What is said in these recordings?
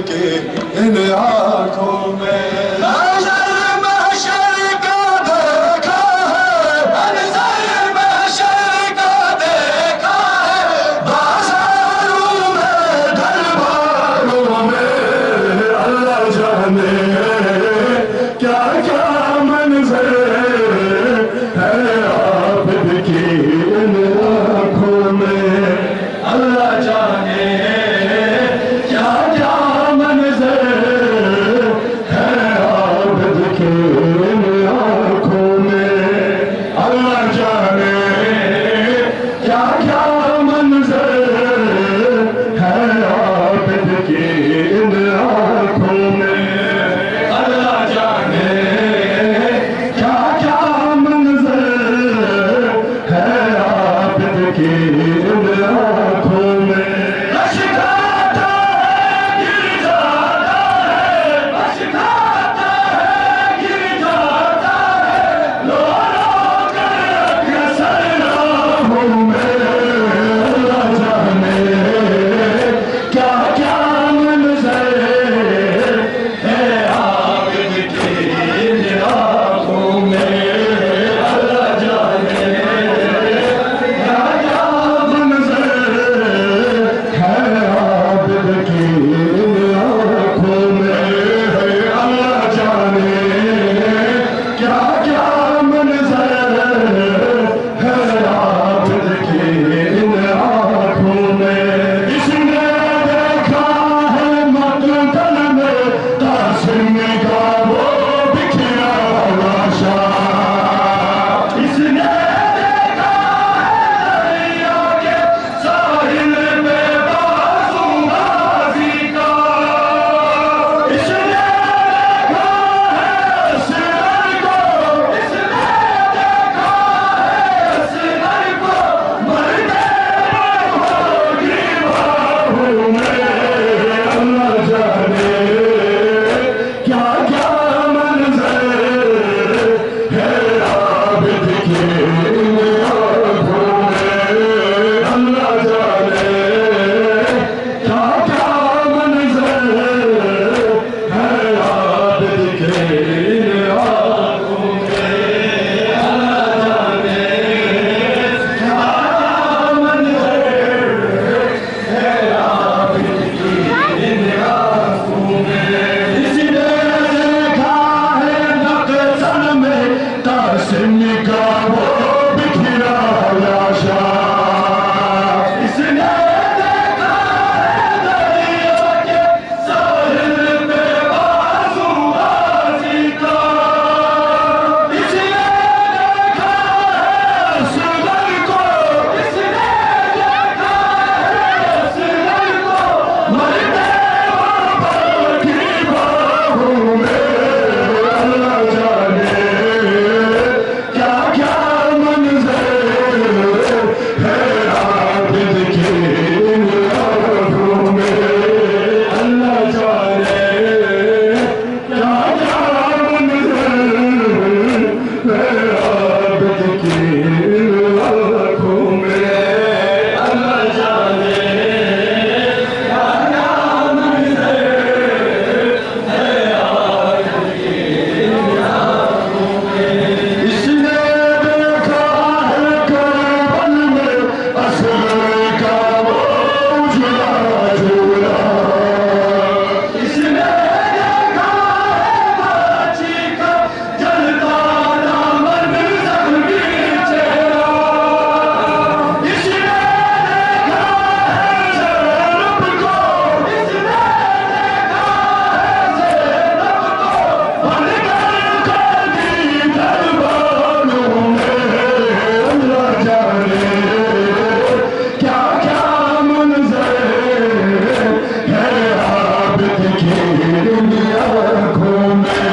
की इन आँखों में मंजर महशर का देखा है, मंजर महशर का देखा है, बाजारों में दरबारों में अल्लाह जाने क्या क्या मंजर है आबिद की इन आँखों में। अल्लाह जाने क्या क्या मंजर है आबिद की इन आँखों में। अल्लाह जाने क्या क्या मंजर है आबिद की इन आँखों में। अल्लाह जाने क्या क्या मंजर है आबिद की इन आँखों में। लश्काता है गिर जाता है, लश्काता है गिर जाता है, लो लो कर अग्रसर राहों में। अल्लाह जाने क्या क्या मंजर है आबिद की इन आँखों में। अल्लाह जाने क्या क्या मंजर है आबिद की इन आँखों में। अल्लाह जाने क्या क्या मंजर है आबिद की इन आँखों में। इसने देखा है मक़तल में कासिम का वो बिखरा लाशा। इसने देखा है दरिया के साहिल पे बाज़ूबाज़ी का। इसने देखा है असगर को, इसने देखा है असगर को, मरते होगी बाहों में। अल्लाह जाने क्या क्या मंजर है आबिद की इन आँखों में। अल्लाह जाने क्या क्या मंजर है आबिद की इन आँखों में। अल्लाह जाने क्या क्या मंजर है आबिद की इन आँखों में। इसने देखा है मक़तल में कासिम का वो बिखरा लाशा। इसने देखा है दरिया के साहिल पे बाज़ूबाज़ी का। इसने देखा है असगर को, इसने देखा है असगर को, मरते की बाहों में। अल्लाह जाने क्या क्या मंजर है आबिद की इन आँखों में। अल्लाह जाने क्या क्या मंजर है आबिद की इन आँखों में। अल्लाह जाने क्या क्या मंजर है आबिद की इन आँखों में। इसने देखा है करबल में असगर का वो उजला झूला। इसने देखा है बाची का जलता दामन ज़ख्मी चेहरा। इसने देखा है ज़ैनब को, इसने देखा है ज़ैनब को, बनकर कैदी दरबारों में। अल्लाह जाने क्या क्या मंजर है आबिद की इन आँखों में।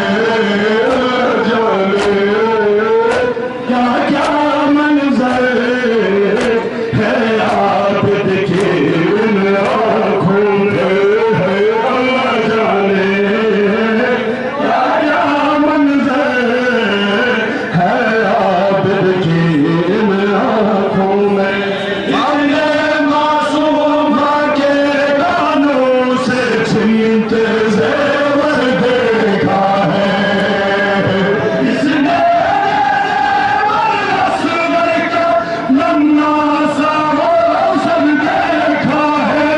अल्लाह जाने क्या क्या मंजर है आबिद की इन आँखों में। अल्लाह जाने क्या क्या मंजर है आबिद की इन आँखों में। हमने मासूम के गानों से कीमते ज़ेवर देखा है। इसने असगर का लम्हा सा मौसम देखा है।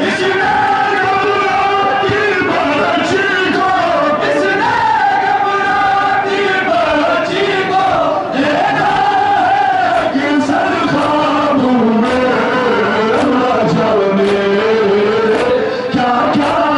इसने घबराती बच्ची को, इसने घबराती बच्ची को देखा है कि सर ख्वाबों में क्या क्या